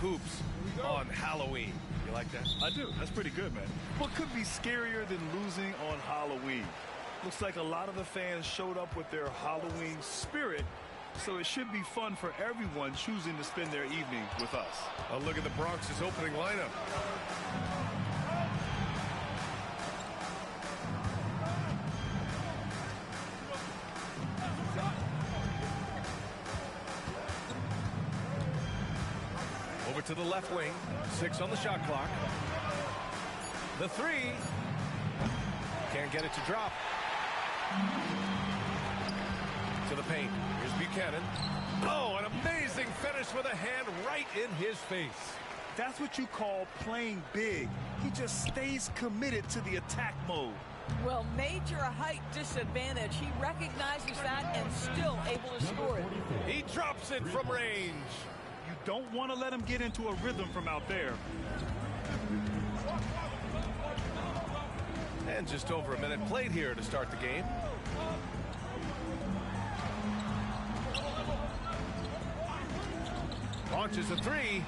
hoops on Halloween. You like that? I do. That's pretty good, man. What could be scarier than losing on Halloween? Looks like a lot of the fans showed up with their Halloween spirit, so it should be fun for everyone choosing to spend their evening with us. A look at the Bronx' opening lineup. Over to the left wing. 6 on the shot clock. The 3. Can't get it to drop. To the paint. Here's Buchanan. Oh, an amazing finish with a hand right in his face. That's what you call playing big. He just stays committed to the attack mode. Well, major height disadvantage. He recognizes that and still able to score it. He drops it from range. You don't want to let him get into a rhythm from out there. And just over a minute played here to start the game. Launches a 3.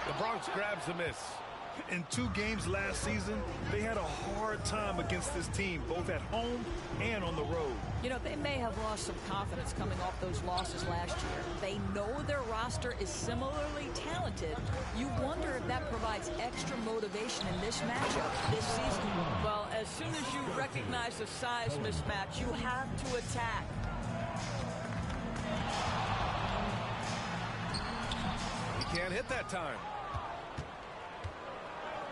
The Bronx grabs a miss. In 2 games last season, they had a hard time against this team, both at home and on the road. You know, they may have lost some confidence coming off those losses last year. They know their roster is similarly talented. You wonder if that provides extra motivation in this matchup this season. Well, as soon as you recognize the size mismatch, you have to attack. He can't hit that time.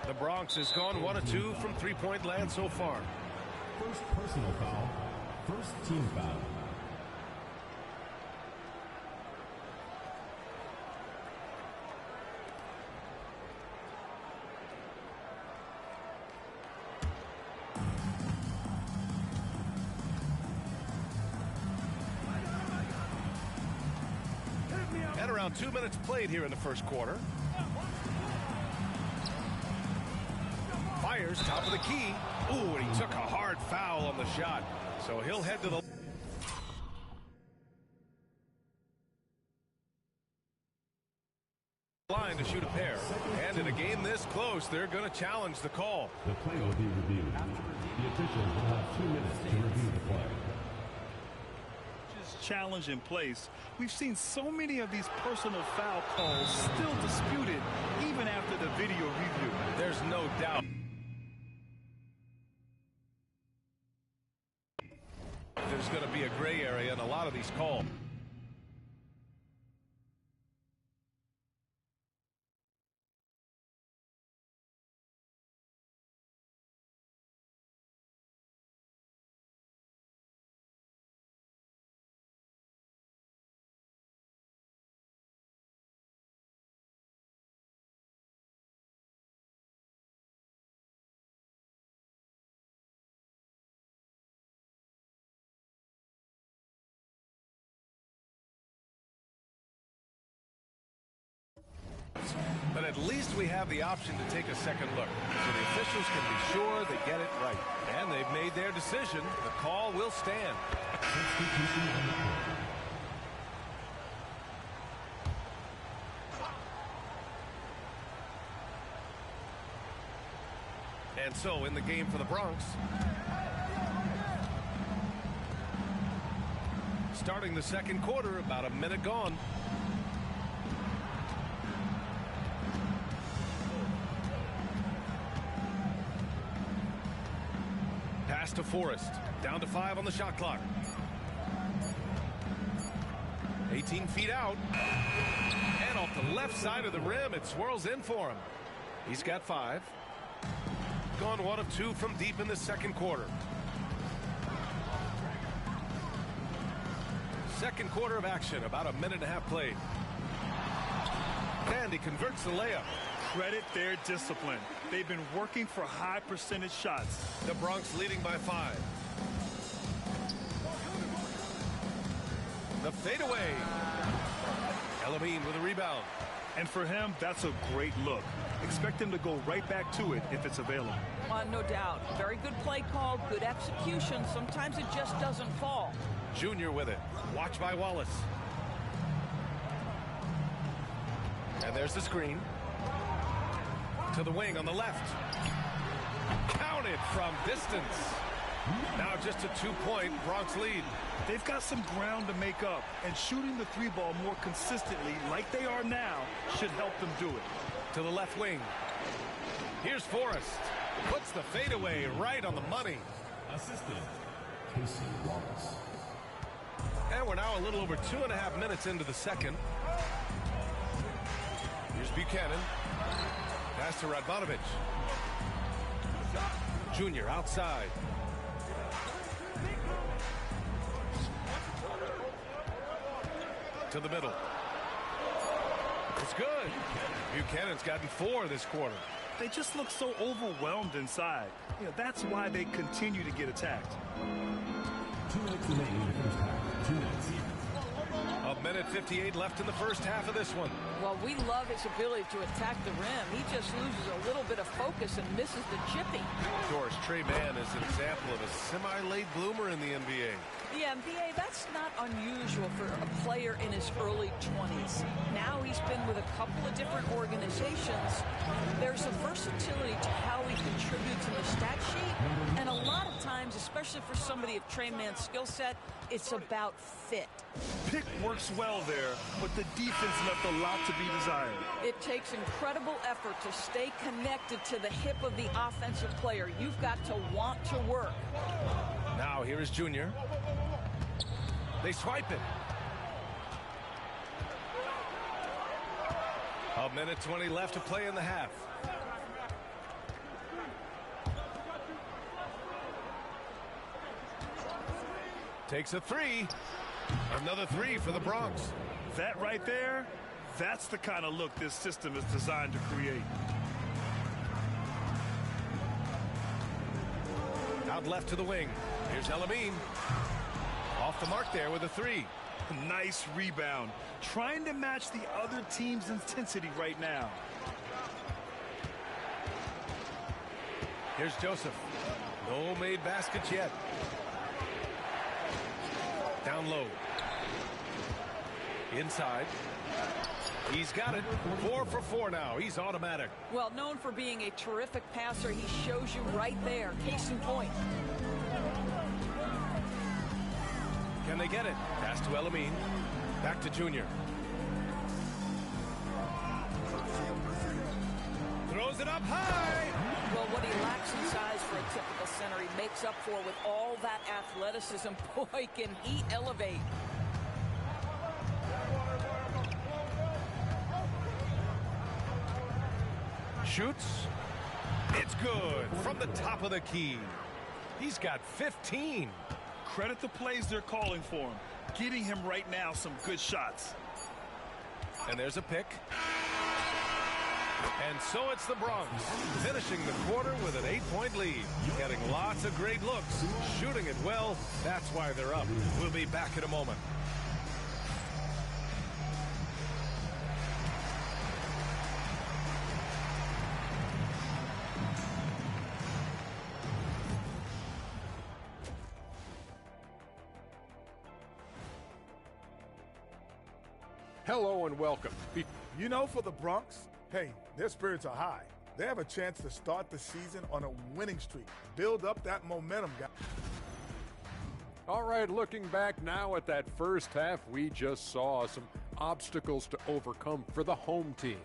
The Bronx has gone 1 of 2 from three-point land so far. First personal foul. First team foul. At around 2 minutes played here in the first quarter. Fires top of the key. Ooh, and he took a hard foul on the shot. So he'll head to the line to shoot a pair. And in a game this close, they're going to challenge the call. The play will be reviewed. The officials will have 2 minutes to review the play. Challenge in place. We've seen so many of these personal foul calls still disputed even after the video review. There's no doubt. There's going to be a gray area in a lot of these calls. But at least we have the option to take a second look, so the officials can be sure they get it right. And they've made their decision. The call will stand. And so in the game for the Bronx, starting the second quarter, about a minute gone. Pass to Forrest. Down to 5 on the shot clock. 18 feet out. And off the left side of the rim, it swirls in for him. He's got 5. Gone 1 of 2 from deep in the second quarter. Second quarter of action, about a minute and a half played. And he converts the layup. Credit their discipline. They've been working for high percentage shots. The Bronx leading by 5. The fadeaway. Elamine with a rebound. And for him, that's a great look. Expect him to go right back to it if it's available. No doubt. Very good play call, good execution. Sometimes it just doesn't fall. Junior with it. Watch by Wallace. And there's the screen. To the wing on the left. Counted from distance. Now just a 2-point Bronx lead. They've got some ground to make up, and shooting the three ball more consistently like they are now should help them do it. To the left wing. Here's Forrest. Puts the fadeaway right on the money. Assistant, Casey Wallace. And we're now a little over 2.5 minutes into the second. Here's Buchanan. Pass to Radvanovich. Junior outside. To the middle. It's good. Buchanan's gotten 4 this quarter. They just look so overwhelmed inside. You know, that's why they continue to get attacked. 2 minutes remaining in the first half. 2 minutes. A minute 58 left in the first half of this one. Well, we love his ability to attack the rim. He just loses a little bit of focus and misses the chipping. Of course, Trey Mann is an example of a semi-late bloomer in the NBA. The NBA, that's not unusual for a player in his early 20s. Now he's been with a couple of different organizations. There's a versatility to how he contributes in the stat sheet. And a lot of times, especially for somebody of Trey Mann's skill set, it's about fit. Pick works well there, but the defense left a lot to be desired. It takes incredible effort to stay connected to the hip of the offensive player. You've got to want to work. Now here is Junior. They swipe it. A minute 20 left to play in the half. Takes a 3. Another 3 for the Bronx. That right there, that's the kind of look this system is designed to create. Out left to the wing. Here's Elamine. Off the mark there with a 3. Nice rebound. Trying to match the other team's intensity right now. Here's Joseph. No made baskets yet. Down low. Inside. He's got it. 4 for 4 now. He's automatic. Well, known for being a terrific passer, he shows you right there. Case in point. Can they get it? Pass to Elamine. Back to Junior. Throws it up high. Well, what he lacks in size for a typical center, he makes up for with all that athleticism. Boy, can he elevate. Shoots. It's good from the top of the key. He's got 15. Credit the plays they're calling for him. Getting him right now some good shots. And there's a pick. And so it's the Bronx finishing the quarter with an 8-point lead. Getting lots of great looks. Shooting it well. That's why they're up. We'll be back in a moment. Hello and welcome. You know, for the Bronx, hey, their spirits are high. They have a chance to start the season on a winning streak. Build up that momentum, guys. All right, looking back now at that first half, we just saw some obstacles to overcome for the home team.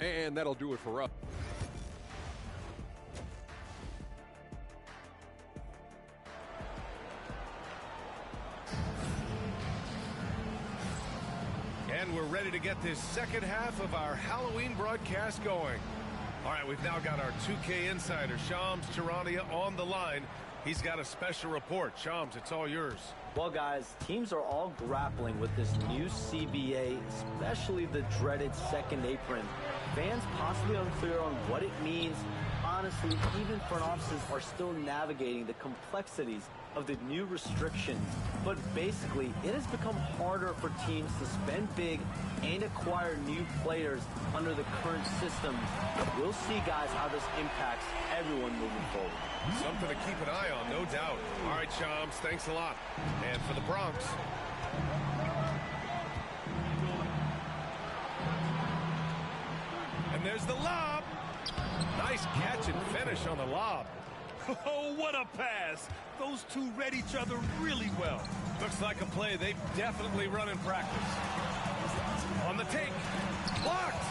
And that'll do it for us. And we're ready to get this second half of our Halloween broadcast going. All right, we've now got our 2K insider, Shams Charania, on the line. He's got a special report. Shams, it's all yours. Well, guys, teams are all grappling with this new CBA, especially the dreaded second apron. Fans possibly unclear on what it means. Honestly, even front offices are still navigating the complexities of the new restrictions. But basically, it has become harder for teams to spend big and acquire new players under the current system. We'll see, guys, how this impacts everyone moving forward. Something to keep an eye on, no doubt. All right, Shams, thanks a lot. And for the Bronx, And there's the lob. Nice catch and finish on the lob. Oh, what a pass. Those two read each other really well. Looks like a play they've definitely run in practice. On the take. Blocked.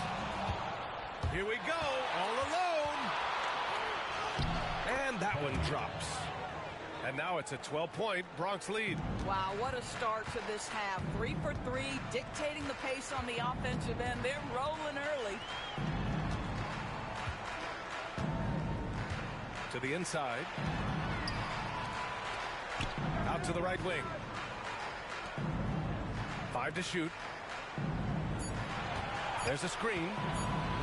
Here we go. All alone. And that one drops. And now it's a 12-point Bronx lead. Wow, what a start to this half. 3 for 3, dictating the pace on the offensive end. They're rolling early. To the inside. Out to the right wing. 5 to shoot. There's a screen.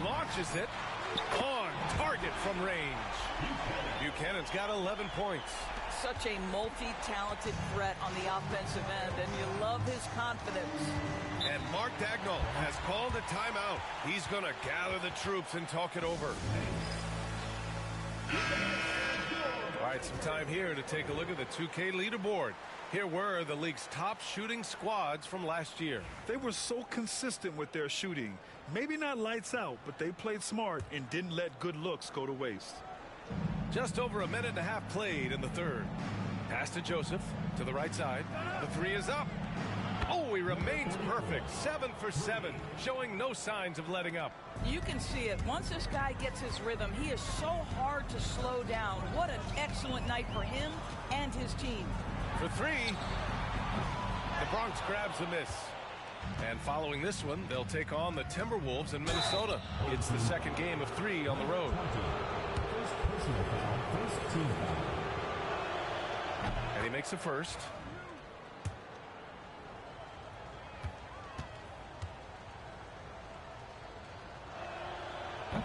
Launches it. On target from range. Buchanan's got 11 points. Such a multi-talented threat on the offensive end, and you love his confidence. And Mark Dagnall has called a timeout. He's going to gather the troops and talk it over. All right, some time here to take a look at the 2K leaderboard. Here were the league's top shooting squads from last year. They were so consistent with their shooting. Maybe not lights out, but they played smart and didn't let good looks go to waste. Just over a minute and a half played in the third. Pass to Joseph to the right side. The three is up. Oh, he remains perfect. 7 for 7, showing no signs of letting up. You can see it. Once this guy gets his rhythm, he is so hard to slow down. What an excellent night for him and his team. For 3, the Bronx grabs a miss. And following this one, they'll take on the Timberwolves in Minnesota. It's the second game of 3 on the road. First personal foul, first team foul. And he makes a first.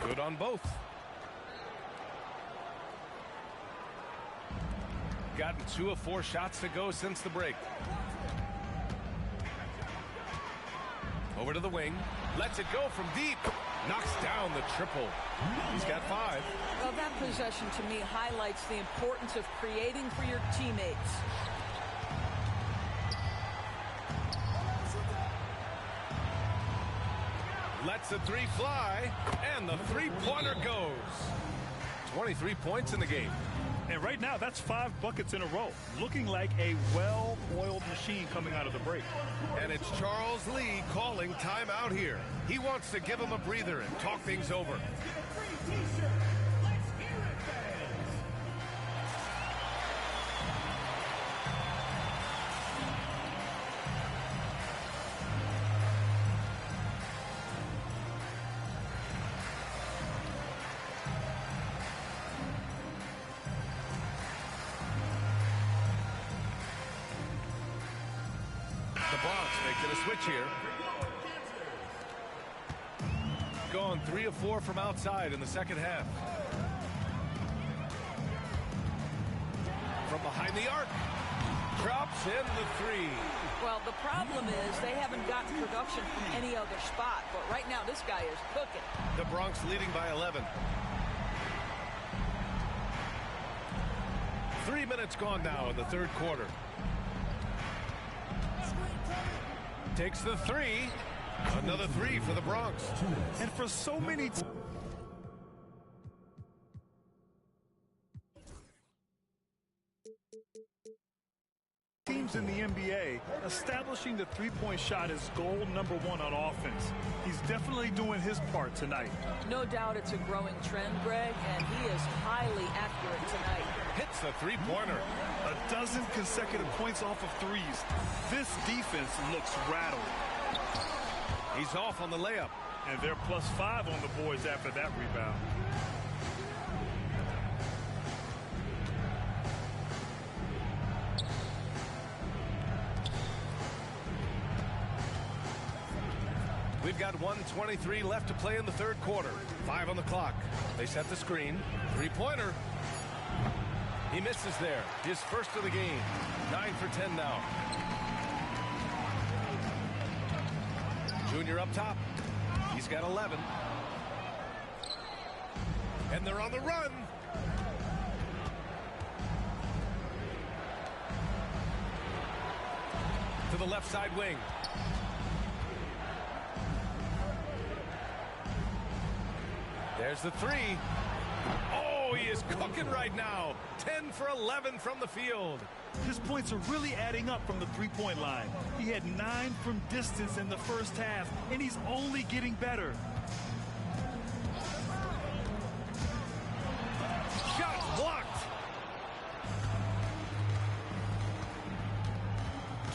Good on both. Gotten 2 of 4 shots to go since the break. Over to the wing. Lets it go from deep. Knocks down the triple. He's got 5. Well, that possession to me highlights the importance of creating for your teammates. Lets the 3 fly, and the three-pointer goes. 23 points in the game. And right now, that's 5 buckets in a row. Looking like a well-oiled machine coming out of the break. And it's Charles Lee calling timeout here. He wants to give him a breather and talk things over. The Bronx making a switch here. Gone 3 of 4 from outside in the second half. From behind the arc. Drops in the 3. Well, the problem is they haven't gotten production from any other spot. But right now, this guy is cooking. The Bronx leading by 11. 3 minutes gone now in the third quarter. Takes the 3. Another 3 for the Bronx. And for so many teams in the NBA, establishing the three-point shot is goal number 1 on offense. He's definitely doing his part tonight. No doubt it's a growing trend, Greg, and he is highly accurate tonight. Hits the three-pointer. A dozen consecutive points off of threes. This defense looks rattled. He's off on the layup. And they're +5 on the boards after that rebound. We've got 1:23 left to play in the third quarter. 5 on the clock. They set the screen. Three-pointer. He misses there. His first of the game. 9 for 10 now. Junior up top. He's got 11. And they're on the run. To the left side wing. There's the three. Oh, he is cooking right now. 10 for 11 from the field. His points are really adding up from the three-point line. He had 9 from distance in the first half, and he's only getting better. Shot blocked.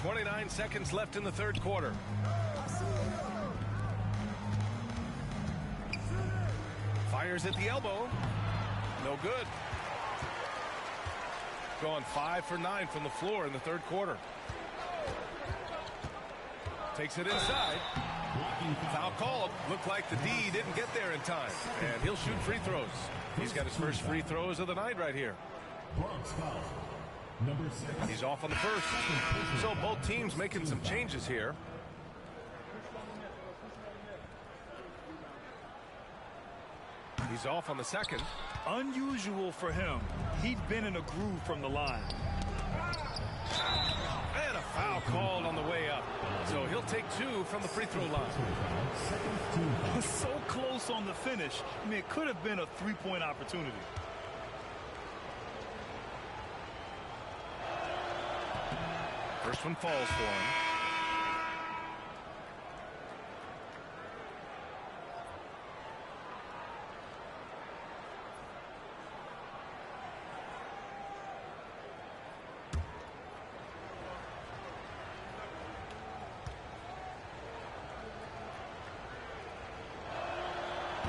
29 seconds left in the third quarter. Fires at the elbow. No good. Going 5 for 9 from the floor in the third quarter. Takes it inside. Foul called. Looked like the D didn't get there in time. And he'll shoot free throws. He's got his first free throws of the night right here. He's off on the first. So both teams making some changes here. He's off on the second. Unusual for him. He'd been in a groove from the line. And a foul called on the way up. So he'll take 2 from the free throw line. So close on the finish. I mean, it could have been a three-point opportunity. First one falls for him.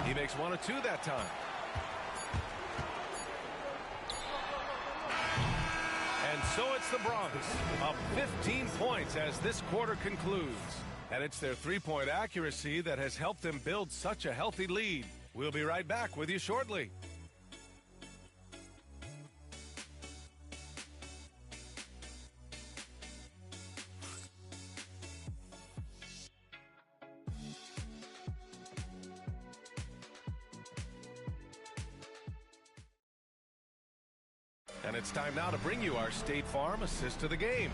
He makes 1 of 2 that time. And so it's the Bronx up 15 points as this quarter concludes. And it's their three-point accuracy that has helped them build such a healthy lead. We'll be right back with you shortly. And it's time now to bring you our State Farm assist to the game.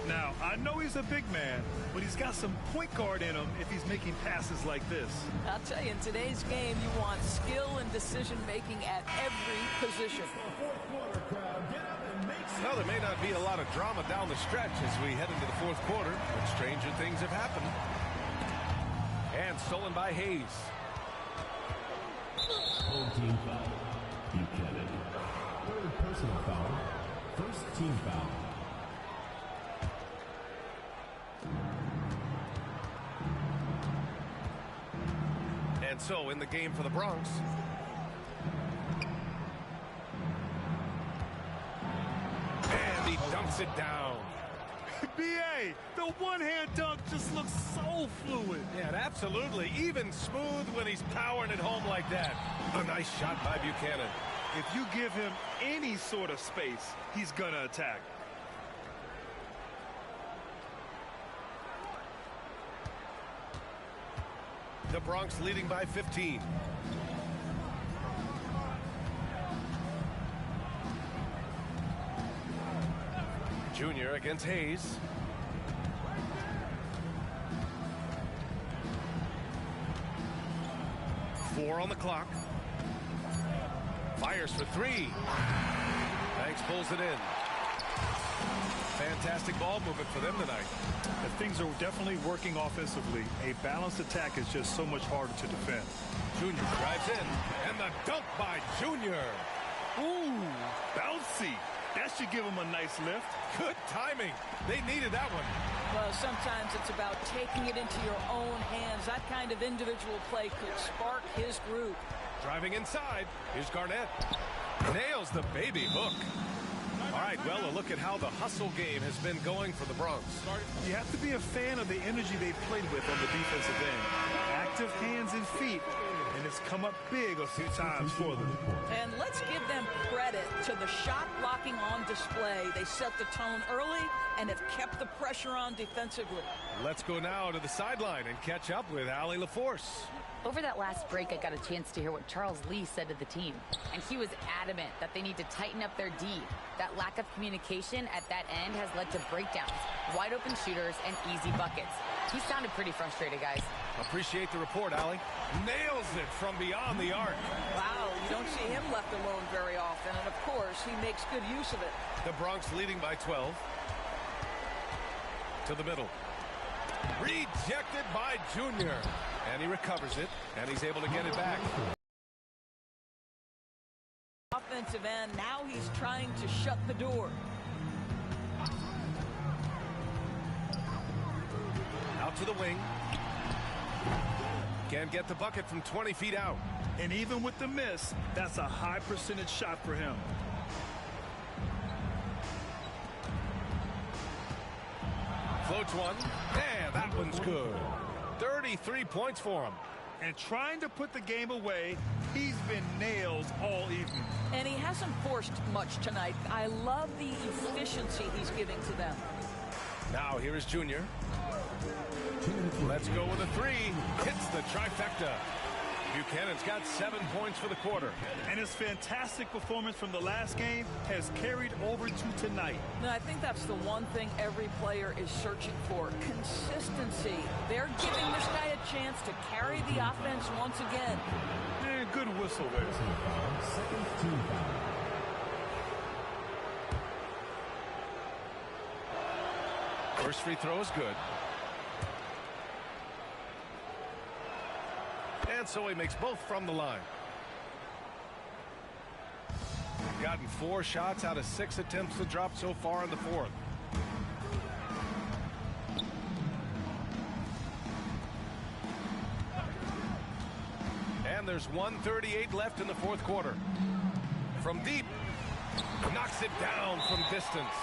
Now, I know he's a big man, but he's got some point guard in him if he's making passes like this. I'll tell you, in today's game, you want skill and decision-making at every position. Well, there may not be a lot of drama down the stretch as we head into the fourth quarter, but stranger things have happened. And stolen by Hayes. Home team foul. Buchanan. Third personal foul. First team foul. And so in the game for the Bronx. And he dunks it down. B.A., the one-hand dunk just looks so fluid. Yeah, absolutely. Even smooth when he's powering it home like that. A nice shot by Buchanan. If you give him any sort of space, he's going to attack. The Bronx leading by 15. Junior against Hayes. Four on the clock. Fires for three. Banks pulls it in. Fantastic ball movement for them tonight. Things are definitely working offensively. A balanced attack is just so much harder to defend. Junior drives in. And the dunk by Junior. Ooh, bouncy. That should give him a nice lift. Good timing. They needed that one. Well, sometimes it's about taking it into your own hands. That kind of individual play could spark his groove. Driving inside. Here's Garnett. Nails the baby hook. All right, well, a look at how the hustle game has been going for the Bronx. You have to be a fan of the energy they've played with on the defensive end. Active hands and feet, and it's come up big a few times for them. And let's give them credit to the shot blocking on display. They set the tone early and have kept the pressure on defensively. Let's go now to the sideline and catch up with Allie LaForce. Over that last break, I got a chance to hear what Charles Lee said to the team. And he was adamant that they need to tighten up their D. That lack of communication at that end has led to breakdowns, wide open shooters, and easy buckets. He sounded pretty frustrated, guys. Appreciate the report, Allie. Nails it. it from beyond the arc. Wow, you don't see him left alone very often, and of course, he makes good use of it. The Bronx leading by 12. To the middle. Rejected by Junior. And he recovers it, and he's able to get it back. Offensive end, now he's trying to shut the door. Out to the wing. Can't get the bucket from 20 feet out. And even with the miss, that's a high percentage shot for him. Floats one. And that one's good. 33 points for him. And trying to put the game away, he's been nails all evening. And he hasn't forced much tonight. I love the efficiency he's giving to them. Now here is Junior. Let's go with a three. Hits the trifecta. Buchanan's got 7 points for the quarter. And his fantastic performance from the last game has carried over to tonight. No, I think that's the one thing every player is searching for. Consistency. They're giving this guy a chance to carry the offense once again. And good whistle there. Second team foul. First free throw is good. And so he makes both from the line. Gotten 4 shots out of 6 attempts to drop so far in the fourth. And there's 1:38 left in the fourth quarter. From deep, knocks it down from distance.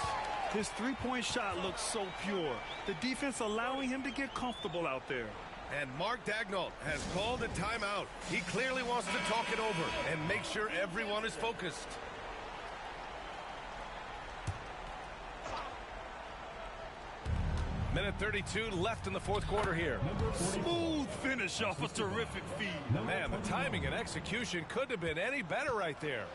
His three-point shot looks so pure. The defense allowing him to get comfortable out there. And Mark Daigneault has called a timeout. He clearly wants to talk it over and make sure everyone is focused. Minute 32 left in the fourth quarter here. Smooth finish off a terrific feed. Man, the timing and execution couldn't have been any better right there.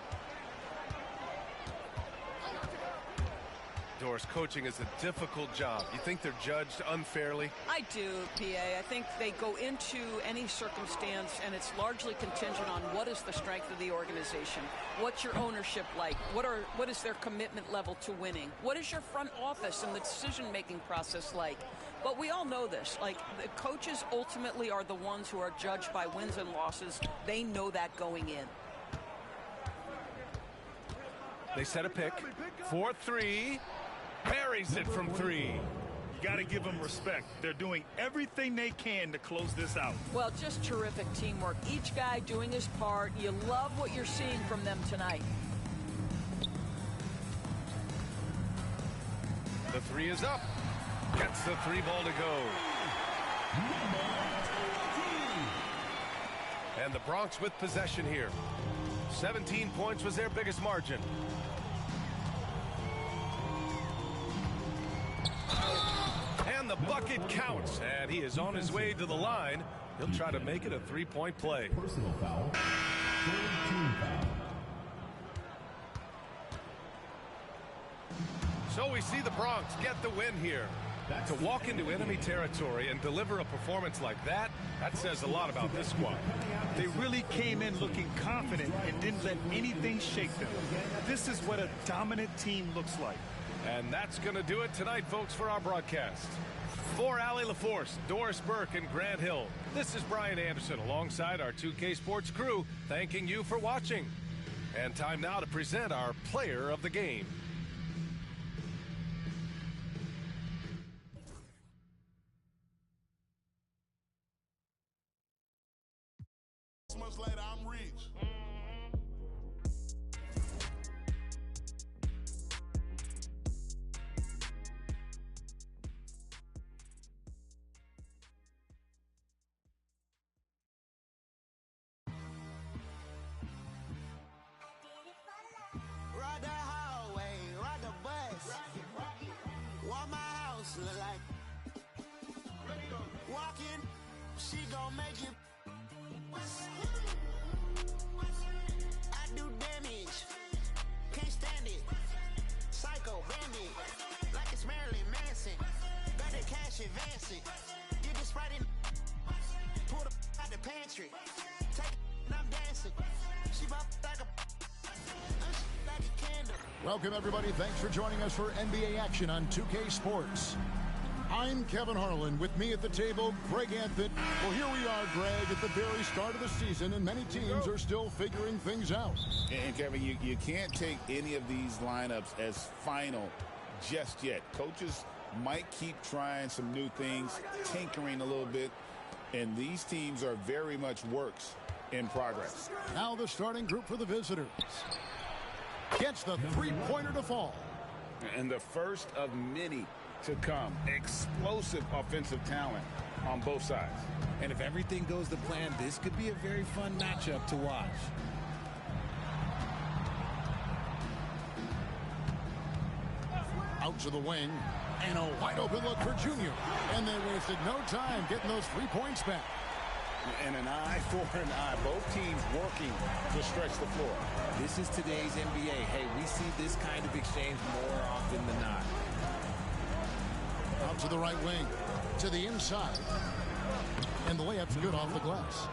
Doris, coaching is a difficult job. You think they're judged unfairly? I do, PA. I think they go into any circumstance, and it's largely contingent on what is the strength of the organization. What's your ownership like? What is their commitment level to winning? What is your front office and the decision-making process like? But we all know this. Like, the coaches ultimately are the ones who are judged by wins and losses. They know that going in. They set a pick. 4-3. Buries it from 3. You got to give them respect. They're doing everything they can to close this out. Well, just terrific teamwork. Each guy doing his part. You love what you're seeing from them tonight. The 3 is up. Gets the 3 ball to go. And the Bronx with possession here. 17 points was their biggest margin. And the bucket counts, and he is on his way to the line. He'll try to make it a 3-point play. Personal foul. Third team foul. So we see the Bronx get the win here. To walk into enemy territory and deliver a performance like that, that says a lot about this squad. They really came in looking confident and didn't let anything shake them. This is what a dominant team looks like. And that's going to do it tonight, folks, for our broadcast. For Allie LaForce, Doris Burke, and Grant Hill, this is Brian Anderson alongside our 2K Sports crew, thanking you for watching. And time now to present our player of the game. Months later, I'm rich. Ride the highway, ride the bus. What my house look like? Walking, she gon' make you. I do damage, can't stand it. Psycho bandit, like it's Marilyn Manson. Got the cash advancing. You get Sprite in, pull the out the pantry. Take Welcome, everybody. Thanks for joining us for NBA action on 2K Sports. I'm Kevin Harlan. With me at the table, Greg Anthony. Well, here we are, Greg, at the very start of the season, and many teams are still figuring things out. And, Kevin, you can't take any of these lineups as final just yet. Coaches might keep trying some new things, tinkering a little bit, and these teams are very much works in progress. Now the starting group for the visitors. Gets the three-pointer to fall. And the first of many to come. Explosive offensive talent on both sides. And if everything goes to plan, this could be a very fun matchup to watch. Out to the wing, and a wide-open look for Junior. And they wasted no time getting those 3 points back. And an eye for an eye. Both teams working to stretch the floor. This is today's NBA. Hey, we see this kind of exchange more often than not. Out to the right wing, to the inside. And the layup's good off the glass.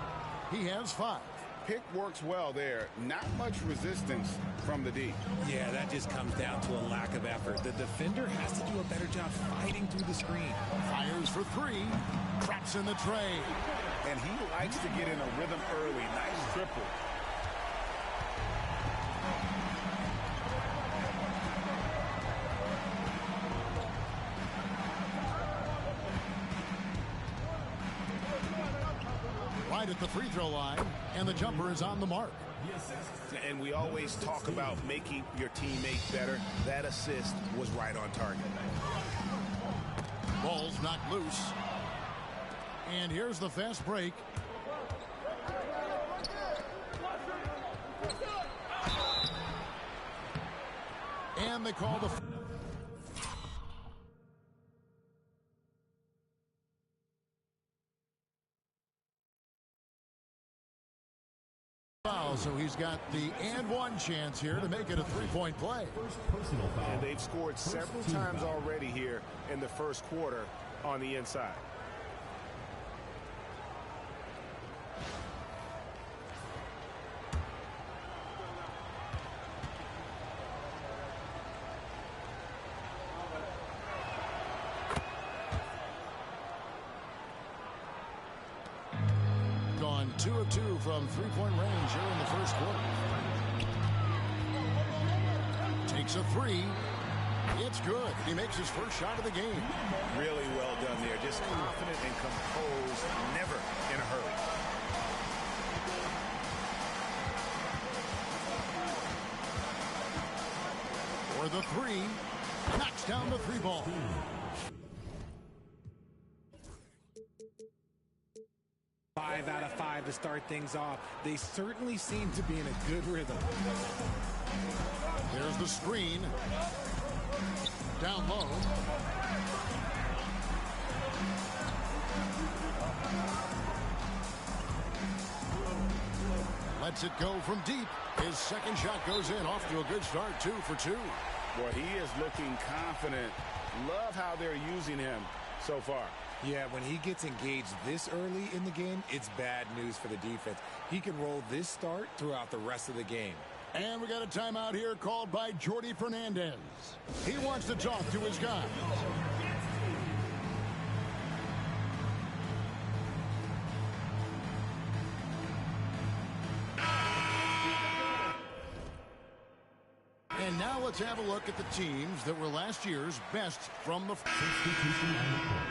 He has 5. Pick works well there. Not much resistance from the D. Yeah, that just comes down to a lack of effort. The defender has to do a better job fighting through the screen. Fires for 3. Traps in the tray. And he likes to get in a rhythm early. Nice triple. Right at the free throw line, and the jumper is on the mark. And we always talk about making your teammate better. That assist was right on target. Ball's knocked loose. And here's the fast break. And they call the foul, so he's got the and one chance here to make it a three-point play. And they've scored several times already here in the first quarter on the inside. Gone 2 of 2 from three-point range here in the first quarter. Takes a 3. It's good. He makes his first shot of the game. Really well done there. Just confident and composed, never in a hurry. For the 3, knocks down the 3 ball. Five out of 5 to start things off. They certainly seem to be in a good rhythm. There's the screen. Down low. Lets it go from deep. His second shot goes in. Off to a good start. 2 for 2. Boy, he is looking confident. Love how they're using him so far. Yeah, when he gets engaged this early in the game, it's bad news for the defense. He can roll this start throughout the rest of the game. And we got a timeout here called by Jordi Fernandez. He wants to talk to his guys. And now let's have a look at the teams that were last year's best from the substitution on the court.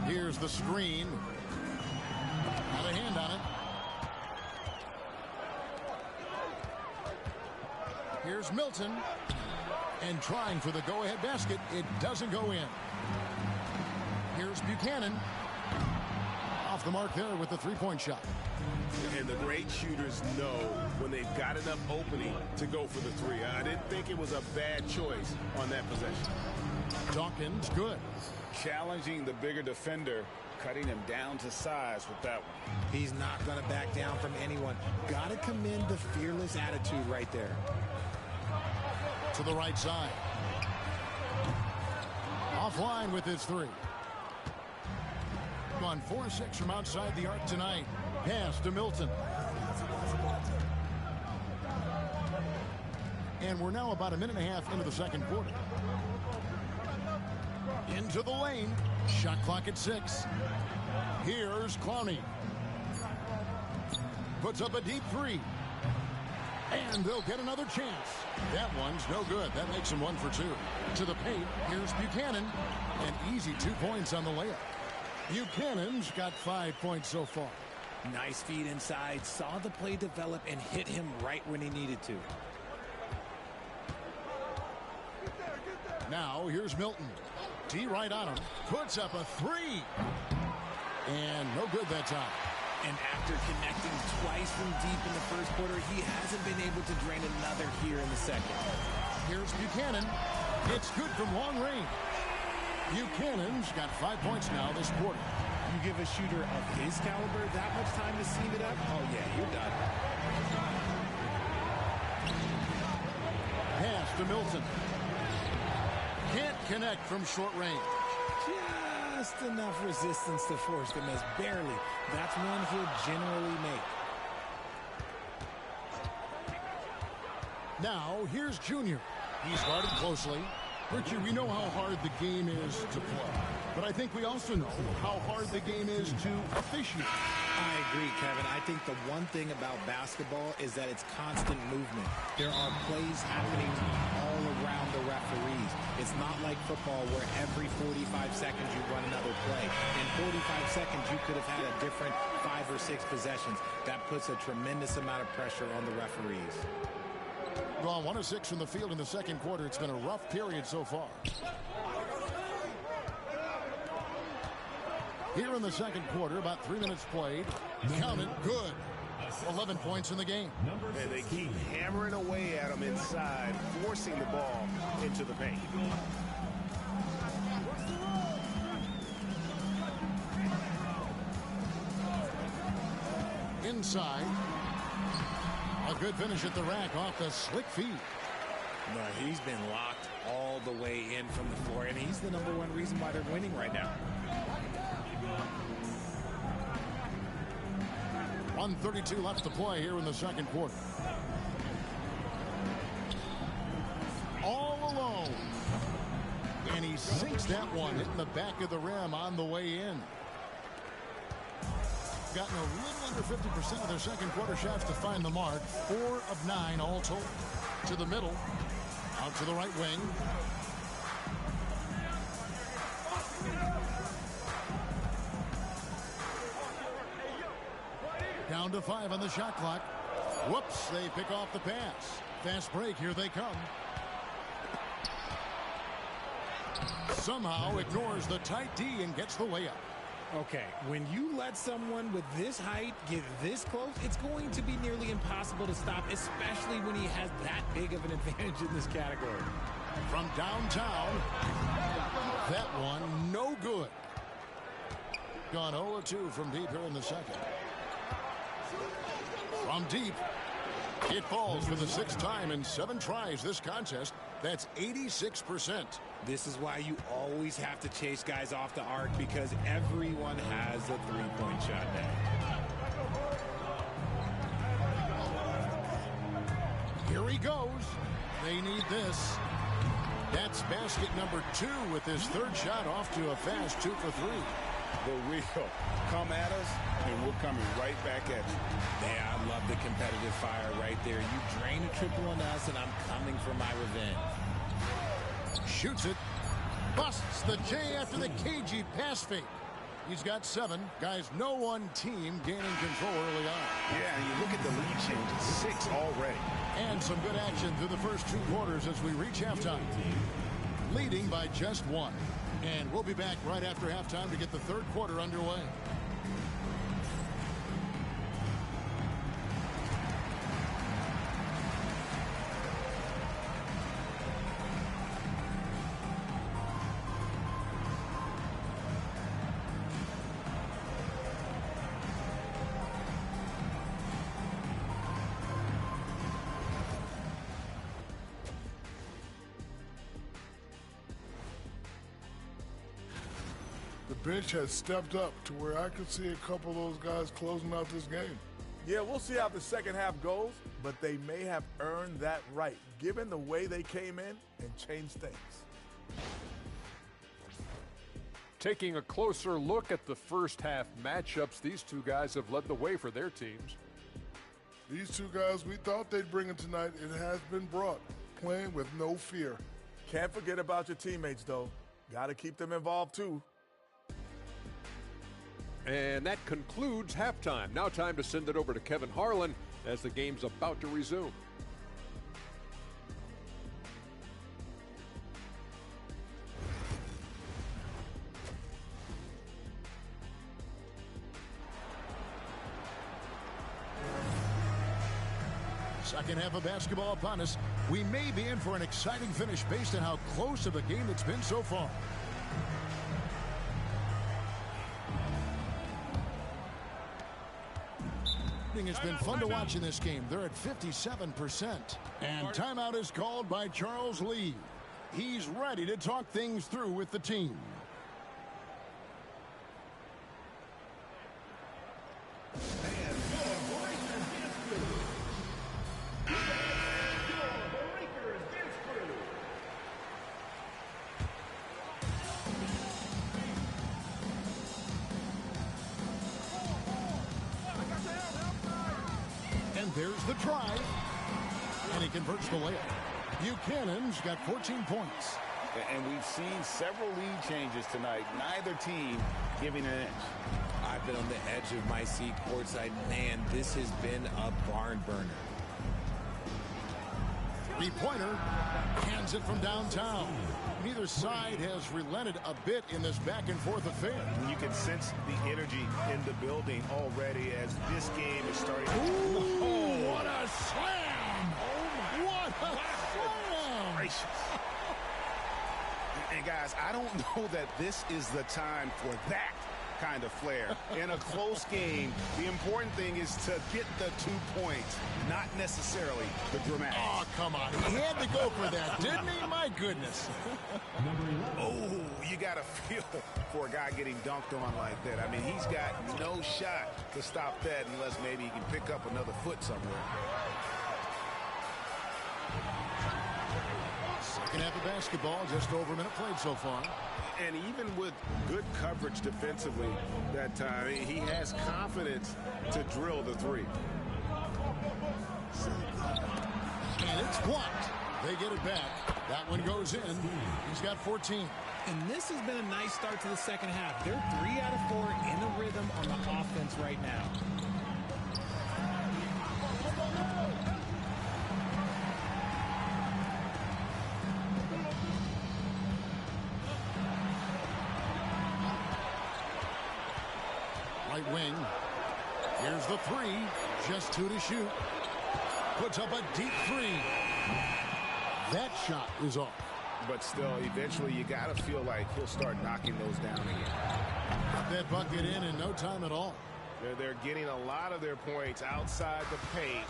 Here's the screen. Got a hand on it. Here's Milton. And trying for the go-ahead basket. It doesn't go in. Here's Buchanan. Off the mark there with the three-point shot. And the great shooters know when they've got enough opening to go for the 3. I didn't think it was a bad choice on that possession. Dawkins, good. Challenging the bigger defender cutting him down to size with that one. He's not going to back down from anyone. Got to commend the fearless attitude right there. To the right side. Offline with his three. Gone 4-6 from outside the arc tonight. Pass to Milton. And we're now about a minute and a half into the second quarter. Into the lane. Shot clock at 6. Here's Clowney. Puts up a deep three. And they'll get another chance. That one's no good. That makes him 1 for 2. To the paint, here's Buchanan. An easy 2 points on the layup. Buchanan's got 5 points so far. Nice feed inside. Saw the play develop and hit him right when he needed to. Now here's Milton. T right on him. Puts up a three. And no good that time. And after connecting twice from deep in the first quarter, he hasn't been able to drain another here in the second. Here's Buchanan. It's good from long range. Buchanan's got 5 points now this quarter. You give a shooter of his caliber that much time to seam it up? Oh, yeah, you're done. Pass to Milton. Can't connect from short range. Just enough resistance to force the miss. Barely. That's one he'll generally make. Now, here's Junior. He's guarded closely. Richard, we know how hard the game is to play, but I think we also know how hard the game is to officiate. I agree, Kevin. I think the one thing about basketball is that it's constant movement. There are plays happening all around the referees. It's not like football where every 45 seconds you run another play. In 45 seconds, you could have had a different 5 or 6 possessions. That puts a tremendous amount of pressure on the referees. Well, 1 of 6 from the field in the second quarter. It's been a rough period so far. Here in the second quarter, about 3 minutes played. Counted good. 11 points in the game. And they keep hammering away at him inside, forcing the ball into the paint. Inside. A good finish at the rack off the slick feed. No, he's been locked all the way in from the floor, and he's the #1 reason why they're winning right now. 1:32 left to play here in the second quarter. All alone. And he sinks that one, hitting the back of the rim on the way in. Gotten a little under 50% of their second quarter shots to find the mark. 4 of 9 all told. To the middle. Out to the right wing. Down to 5 on the shot clock. Whoops, they pick off the pass. Fast break, here they come. Somehow ignores the tight D and gets the layup. Okay, when you let someone with this height get this close, it's going to be nearly impossible to stop, especially when he has that big of an advantage in this category. From downtown, that one no good. Gone 0-2 from deep here in the second. From deep, it falls for the 6th time in 7 tries this contest. That's 86%. This is why you always have to chase guys off the arc, because everyone has a three-point shot now. Here he goes. They need this. That's basket number 2 with his 3rd shot off to a fast 2 for 3. The real come at us, and we're coming right back at you. Yeah, I love the competitive fire right there. You drain a triple on us, and I'm coming for my revenge. Shoots it. Busts the J after the cagey pass fake. He's got 7. Guys, no one team gaining control early on. Yeah, and you look at the lead change. It's 6 already. And some good action through the first 2 quarters as we reach halftime. Leading by just 1. And we'll be back right after halftime to get the 3rd quarter underway. The bench has stepped up to where I could see a couple of those guys closing out this game. Yeah, we'll see how the second half goes, but they may have earned that right, given the way they came in and changed things. Taking a closer look at the first half matchups, these two guys have led the way for their teams. These two guys we thought they'd bring in tonight, it has been brought, playing with no fear. Can't forget about your teammates, though. Got to keep them involved, too. And that concludes halftime. Now time to send it over to Kevin Harlan as the game's about to resume. Second half of basketball upon us. We may be in for an exciting finish based on how close of a game it's been so far. It's been fun to watch in this game. They're at 57%. And timeout is called by Charles Lee. He's ready to talk things through with the team. There's the try, and he converts the layup. Buchanan's got 14 points. And we've seen several lead changes tonight. Neither team giving an edge. I've been on the edge of my seat courtside. Man, this has been a barn burner. Three-pointer, hands it from downtown. Neither side has relented a bit in this back-and-forth affair. You can sense the energy in the building already as this game is starting. Ooh, what a slam! Oh, my. What a slam! Gracious. And, guys, I don't know that this is the time for that kind of flair. In a close game, the important thing is to get the 2 points, not necessarily the dramatic. Oh, come on. He had to go for that, didn't he? My goodness. Oh, you got to feel for a guy getting dunked on like that. I mean, he's got no shot to stop that unless maybe he can pick up another foot somewhere. Second half of basketball, just over a minute played so far. And even with good coverage defensively that time, he has confidence to drill the three. And it's blocked. They get it back. That one goes in. He's got 14. And this has been a nice start to the second half. They're 3 out of 4 in a rhythm on the offense right now. Right wing. Here's the three. Just 2 to shoot. Puts up a deep 3. That shot is off. But still, eventually you got to feel like he'll start knocking those down again. Got that bucket in no time at all. They're getting a lot of their points outside the paint.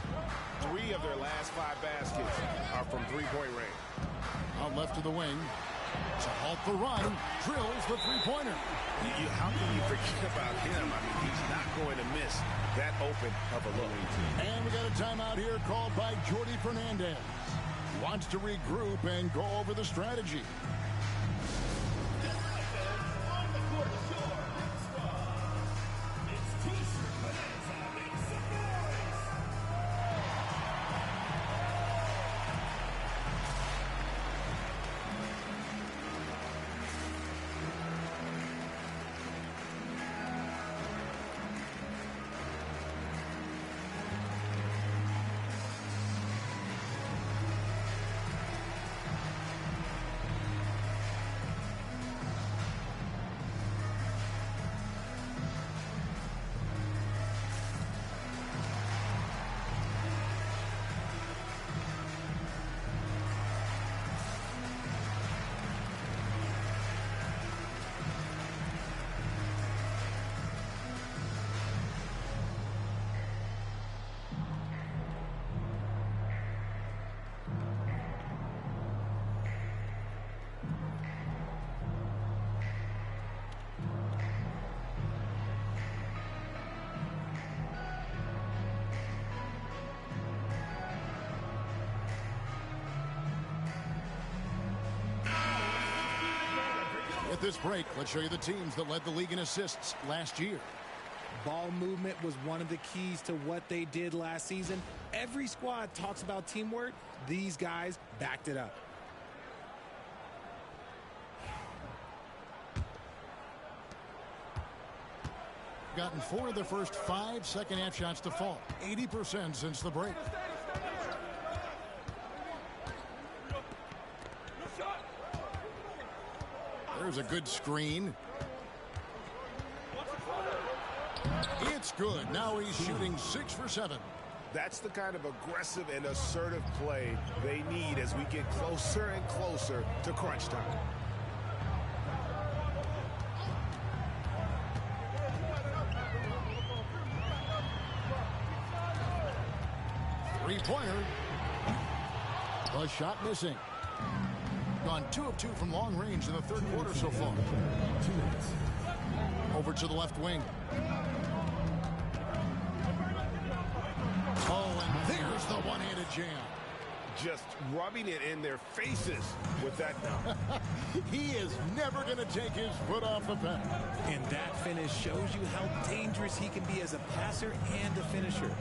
3 of their last 5 baskets are from three-point range. Out left to the wing. To halt the run, drills the three-pointer. How can you forget about him? I mean, he's not going to miss that open of a look. And we got a timeout here called by Jordi Fernandez. Wants to regroup and go over the strategy. At this break, let's show you the teams that led the league in assists last year. Ball movement was one of the keys to what they did last season. Every squad talks about teamwork. These guys backed it up. Gotten 4 of their first 5 second-half shots to fall. 80% since the break. There's a good screen. It's good. Now he's shooting 6 for 7. That's the kind of aggressive and assertive play they need as we get closer and closer to crunch time. Three-pointer. The shot missing. Gone 2 of 2 from long range in the third quarter so far. Over to the left wing. Oh, and there's the one-handed jam. Just rubbing it in their faces with that dunk. He is never going to take his foot off the pedal. And that finish shows you how dangerous he can be as a passer and a finisher.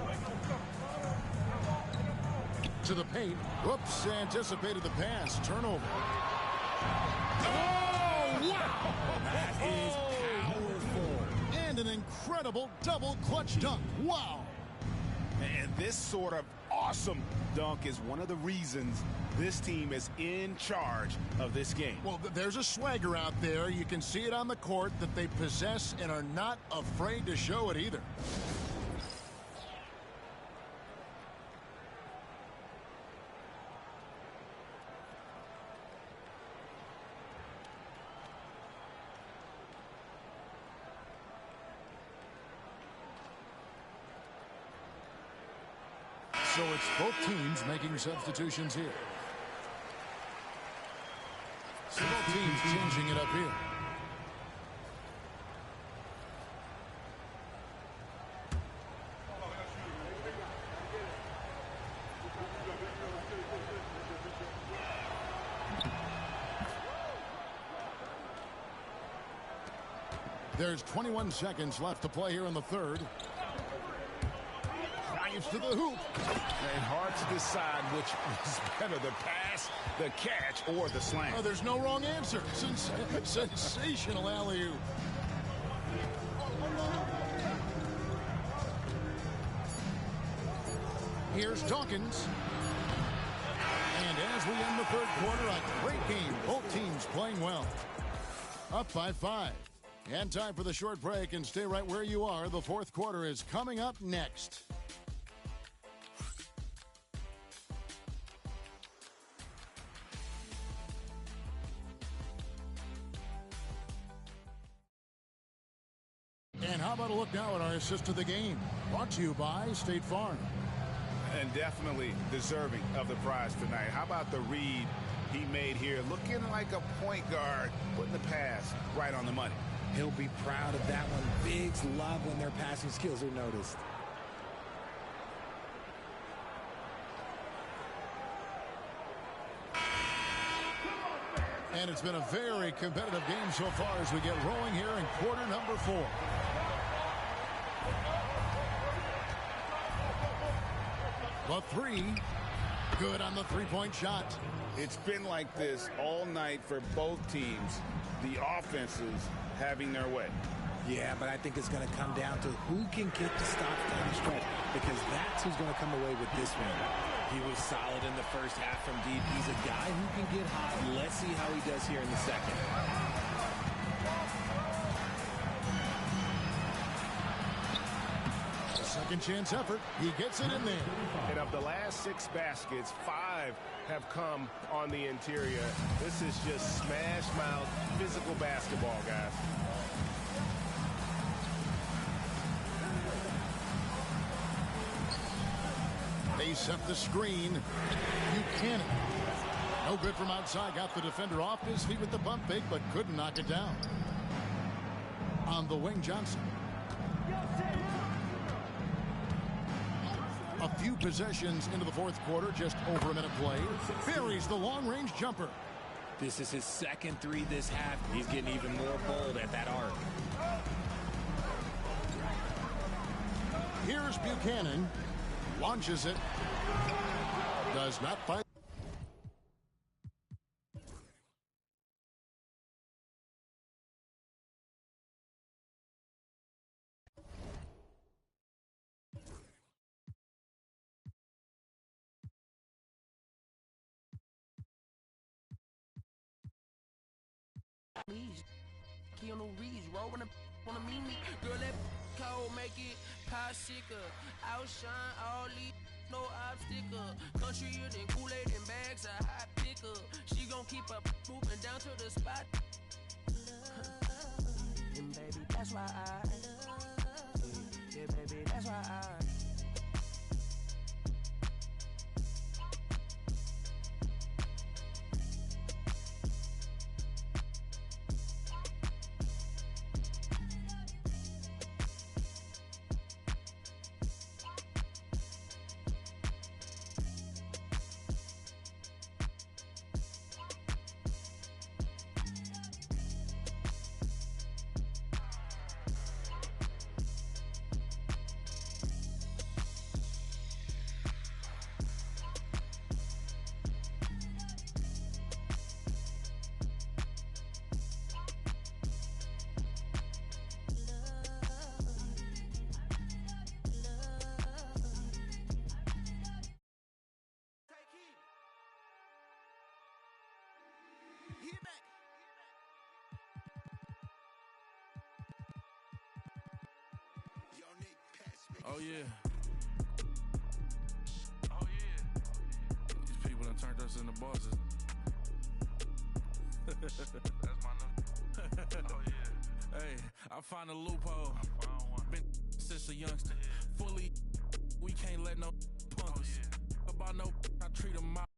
To the paint. Whoops, anticipated the pass. Turnover. Oh, wow! That is powerful. And an incredible double clutch dunk. Wow! And this sort of awesome dunk is one of the reasons this team is in charge of this game. Well, there's a swagger out there. You can see it on the court that they possess and are not afraid to show it either. So it's both teams making substitutions here. So both teams changing it up here. There's 21 seconds left to play here in the third. To the hoop. And hard to decide which was better, the pass, the catch, or the slam. Oh, there's no wrong answer. Sensational alley-oop. Here's Dawkins. And as we end the third quarter, a great game. Both teams playing well. Up by 5. And time for the short break, and stay right where you are. The fourth quarter is coming up next. And how about a look now at our assist of the game? Brought to you by State Farm. And definitely deserving of the prize tonight. How about the read he made here? Looking like a point guard, putting the pass right on the money. He'll be proud of that one. Bigs love when their passing skills are noticed. And it's been a very competitive game so far as we get rolling here in quarter number 4. The 3, good on the three-point shot. It's been like this all night for both teams. The offenses having their way. Yeah, but I think it's going to come down to who can get the stops down the stretch, because that's who's going to come away with this one. He was solid in the first half from deep. He's a guy who can get hot. Let's see how he does here in the second. Second chance effort. He gets it in there. And of the last 6 baskets, 5 have come on the interior. This is just smash mouth physical basketball, guys. They set the screen. Buchanan. No good from outside. Got the defender off his feet with the bump fake, but couldn't knock it down. On the wing, Johnson. A few possessions into the fourth quarter, just over a minute played. Buries the long-range jumper. This is his second three this half. He's getting even more bold at that arc. Here's Buchanan. Launches it. Does not find. Keanu Reeves rolling up on a mimi. Girl, that cold make it pie sicker. Outshine all these, no obstacle. Countryer than Kool-Aid and bags of hot picker. She gon' keep up moving down to the spot. And baby, that's why yeah, baby, that's why Oh yeah. Oh yeah. These people done turned us into bosses. That's my new. Oh yeah. Hey, I find a loophole. Been since a youngster. Fully, we can't let no punk us. About no, I treat them out.